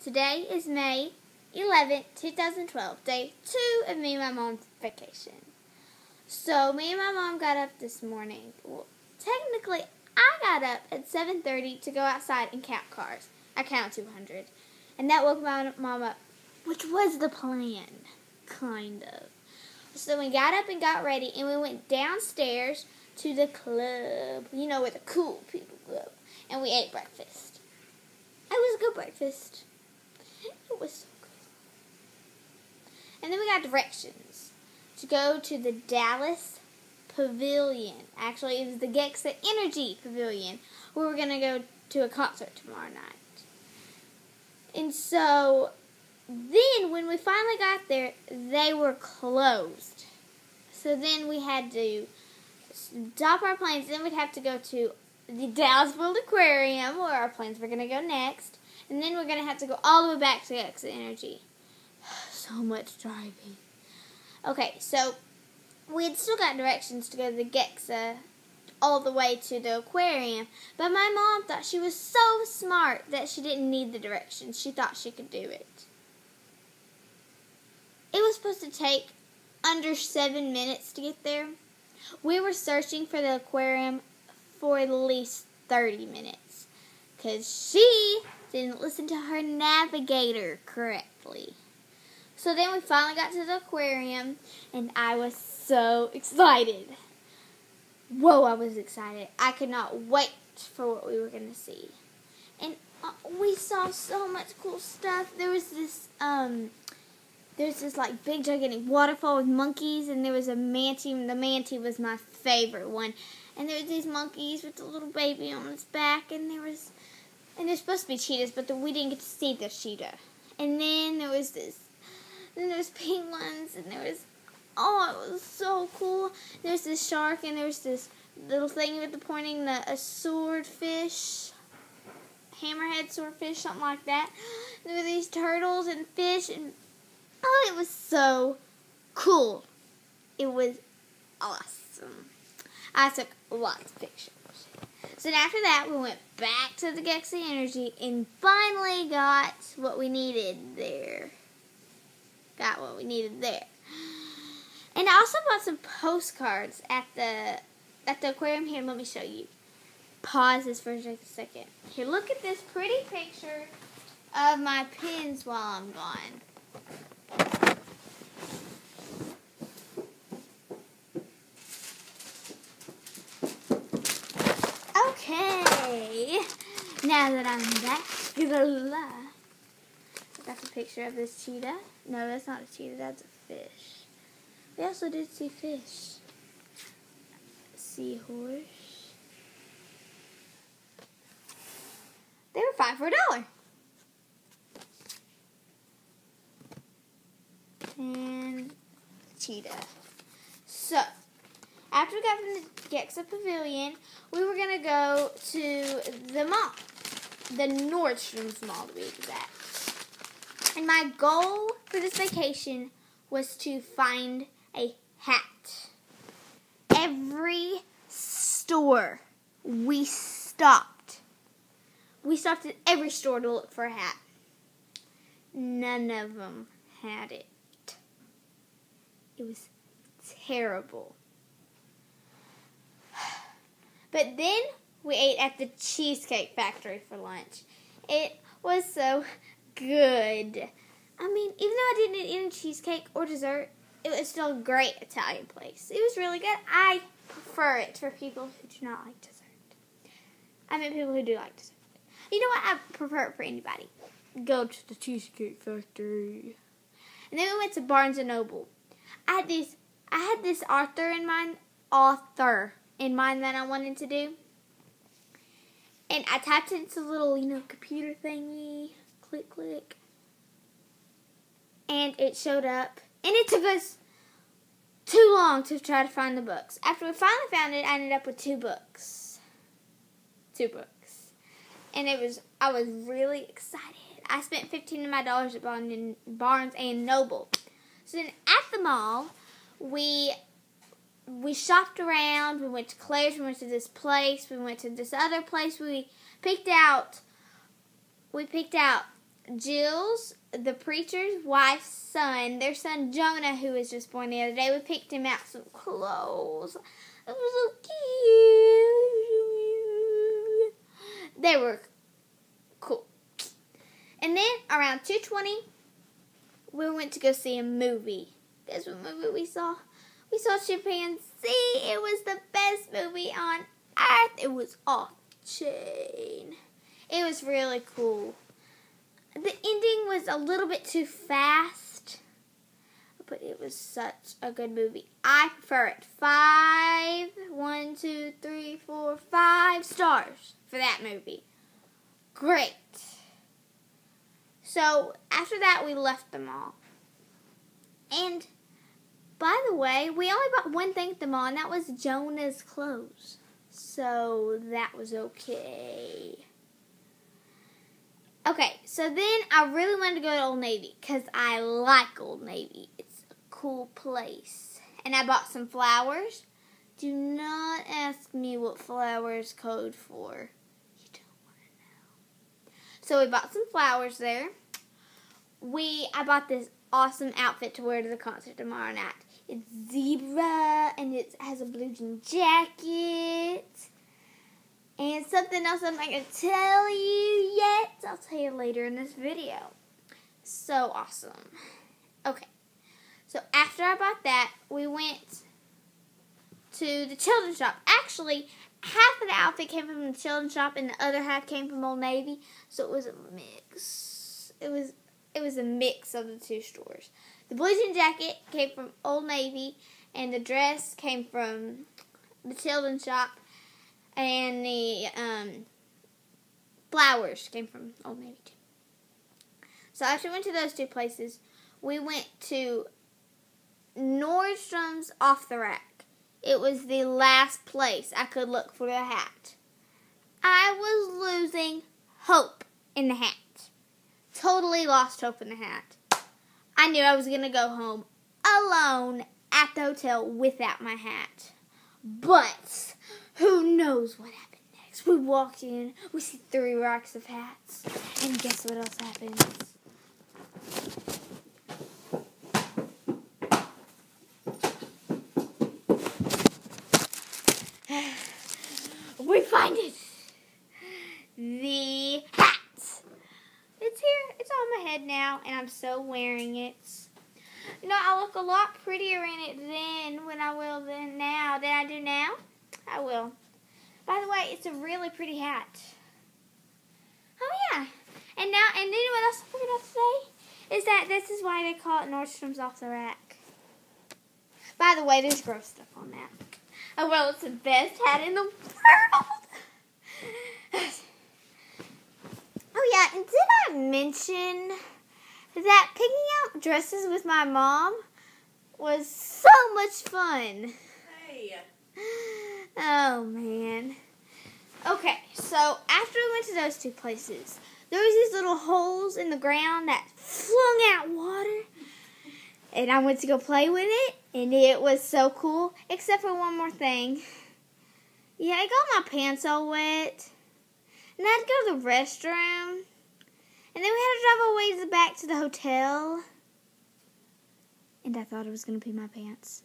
Today is May 11th, 2012, day 2 of me and my mom's vacation. So, me and my mom got up this morning. Well, technically, I got up at 7:30 to go outside and count cars. I counted 200. And that woke my mom up, which was the plan, kind of. So, we got up and got ready, and we went downstairs to the club. You know, where the cool people go. And we ate breakfast. It was a good breakfast. It was so good. And then we got directions to go to the Dallas Pavilion. Actually, it was the Gexa Energy Pavilion, where we're going to go to a concert tomorrow night. And so, then when we finally got there, they were closed. So then we had to stop our planes. Then we'd have to go to the Dallas World Aquarium, where our planes were going to go next. And then we're going to have to go all the way back to Gexa Energy. So much driving. Okay, so we had still got directions to go to the Gexa all the way to the aquarium. But my mom thought she was so smart that she didn't need the directions. She thought she could do it. It was supposed to take under 7 minutes to get there. We were searching for the aquarium for at least 30 minutes. Because she didn't listen to her navigator correctly. So then we finally got to the aquarium, and I was so excited. Whoa, I was excited. I could not wait for what we were going to see. And we saw so much cool stuff. There was this like big gigantic waterfall with monkeys, and there was a manatee. The manatee was my favorite one. And there was these monkeys with a little baby on its back, and they're supposed to be cheetahs, but we didn't get to see the cheetah. And then there was penguins, and it was so cool. There's this shark, and there's this little thing with a swordfish, hammerhead swordfish, something like that. There were these turtles and fish, and it was so cool. It was awesome. I took lots of pictures. So after that, we went back to the Gexa Energy and finally got what we needed there. And I also bought some postcards at the aquarium. Here, let me show you. Pause this for just a second. Here, look at this pretty picture of my pins while I'm gone. Okay, now that I'm back, that's a picture of this cheetah. No, that's not a cheetah, that's a fish. We also did see fish. Seahorse. They were 5 for $1. And cheetah. So, after we got from the Gexa Pavilion, we were going to go to the mall. The Nordstrom's mall, to be exact. And my goal for this vacation was to find a hat. Every store we stopped. We stopped at every store to look for a hat. None of them had it. It was terrible. But then we ate at the Cheesecake Factory for lunch. It was so good. I mean, even though I didn't eat any cheesecake or dessert, it was still a great Italian place. It was really good. I prefer it for people who do not like dessert. I mean, people who do like dessert. You know what? I prefer it for anybody. Go to the Cheesecake Factory. And then we went to Barnes & Noble. I had this author in mind that I wanted to do. And I typed it into a little, computer thingy. Click, click. And it showed up. And it took us too long to try to find the books. After we finally found it, I ended up with 2 books. 2 books. And I was really excited. I spent $15 of my dollars at Barnes & Noble. So then at the mall, we shopped around. We went to Claire's. We went to this place. We went to this other place. We picked out Jill's, the preacher's wife's son, their son Jonah, who was just born the other day. We picked him out some clothes. It was so cute. They were cool. And then around 2:20, we went to go see a movie. Guess what movie we saw? We saw Chimpanzee. It was the best movie on earth. It was off chain. It was really cool. The ending was a little bit too fast, but it was such a good movie. I prefer it. 5 stars for that movie. Great. So after that, we left the mall. And by the way, we only bought one thing at the mall, and that was Jonah's clothes. So that was okay. Okay, so then I really wanted to go to Old Navy because I like Old Navy. It's a cool place. And I bought some flowers. Do not ask me what flowers code for. You don't want to know. So we bought some flowers there. I bought this awesome outfit to wear to the concert tomorrow night. It's zebra, and it has a blue jean jacket. And something else I'm not going to tell you yet. I'll tell you later in this video. So awesome. Okay. So after I bought that, we went to the children's shop. Actually, half of the outfit came from the children's shop and the other half came from Old Navy. So it was a mix. It was a mix of the two stores. The blue jean jacket came from Old Navy and the dress came from the children's shop. And the flowers came from Old Navy too. So after we went to those two places, we went to Nordstrom's Off the Rack. It was the last place I could look for the hat. I was losing hope in the hat. Totally lost hope in the hat. I knew I was going to go home alone at the hotel without my hat. But who knows what happened next? We walk in, we see 3 racks of hats, and guess what else happens? We find it! The hat! It's here, it's on my head now, and I'm so wearing it. You know, I look a lot prettier in it then when I will than now. Than I do now? I will. By the way, it's a really pretty hat. Oh yeah. And you know what else I forgot to say? Is that this is why they call it Nordstrom's Off the Rack. By the way, there's gross stuff on that. Oh well, it's the best hat in the world. Oh yeah, and did I mention that picking out dresses with my mom was so much fun? Hey. Oh, man. Okay, so after we went to those two places, there was these little holes in the ground that flung out water. And I went to go play with it, and it was so cool, except for one more thing. Yeah, I got my pants all wet. And I had to go to the restroom. And then we had to drive all the way back to the hotel. And I thought it was going to pee my pants.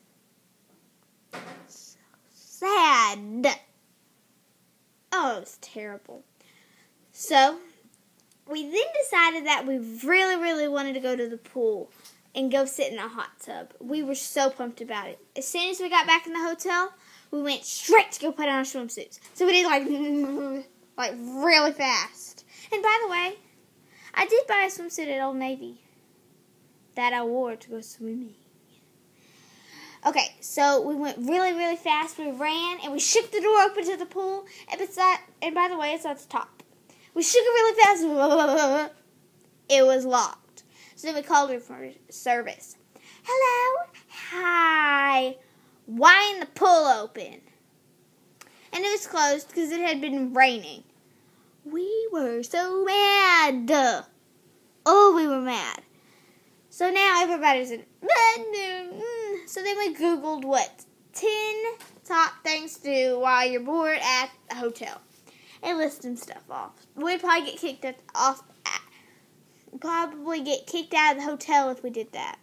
So sad. Oh, it was terrible. So, we then decided that we really, really wanted to go to the pool and go sit in a hot tub. We were so pumped about it. As soon as we got back in the hotel, we went straight to go put on our swimsuits. So we did like really fast. And by the way, I did buy a swimsuit at Old Navy that I wore to go swimming. Okay, so we went really, really fast. We ran and we shook the door open to the pool. And by the way, it's at the top. We shook it really fast. It was locked. So then we called her for service. Hello? Hi. Why isn't the pool open? And it was closed because it had been raining. We were so mad. Oh, we were mad. So now everybody's in bad mood. So then we Googled what 10 top things to do while you're bored at the hotel. And list some stuff off. We'd probably get kicked off probably get kicked out of the hotel if we did that.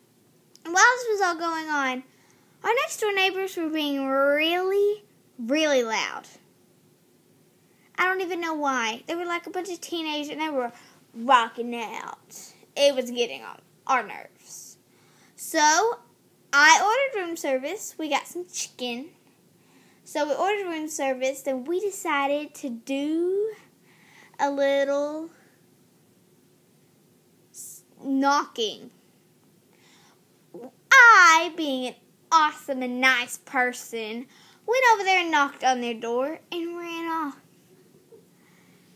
And while this was all going on, our next door neighbors were being really, really loud. I don't even know why. They were like a bunch of teenagers and they were rocking out. It was getting on our nerves. So, I ordered room service. We got some chicken. So, we ordered room service. Then we decided to do a little knocking. I, being an awesome and nice person, went over there and knocked on their door and ran off.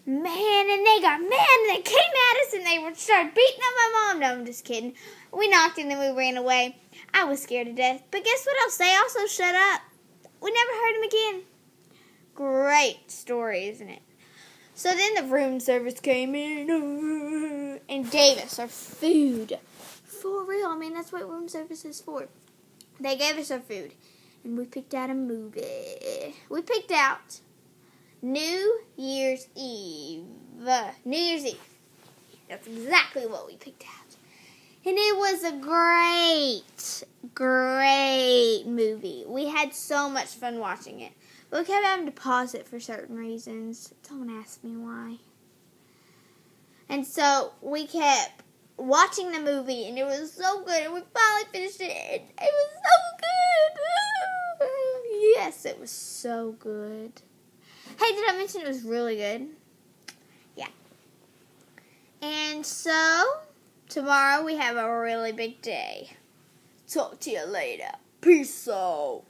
Man, and they got mad and they came at us and they started beating up my mom. No, I'm just kidding. We knocked and then we ran away. I was scared to death. But guess what else? They also shut up. We never heard them again. Great story, isn't it? So then the room service came in and gave us our food. For real. I mean, that's what room service is for. They gave us our food. And we picked out a movie. We picked out New Year's Eve. New Year's Eve. That's exactly what we picked out. And it was a great movie. We had so much fun watching it. But we kept having to pause it for certain reasons. Don't ask me why. And so we kept watching the movie, and it was so good. And we finally finished it. And it was so good. Yes, it was so good. Hey, did I mention it was really good? Yeah. And so, tomorrow we have a really big day. Talk to you later. Peace out.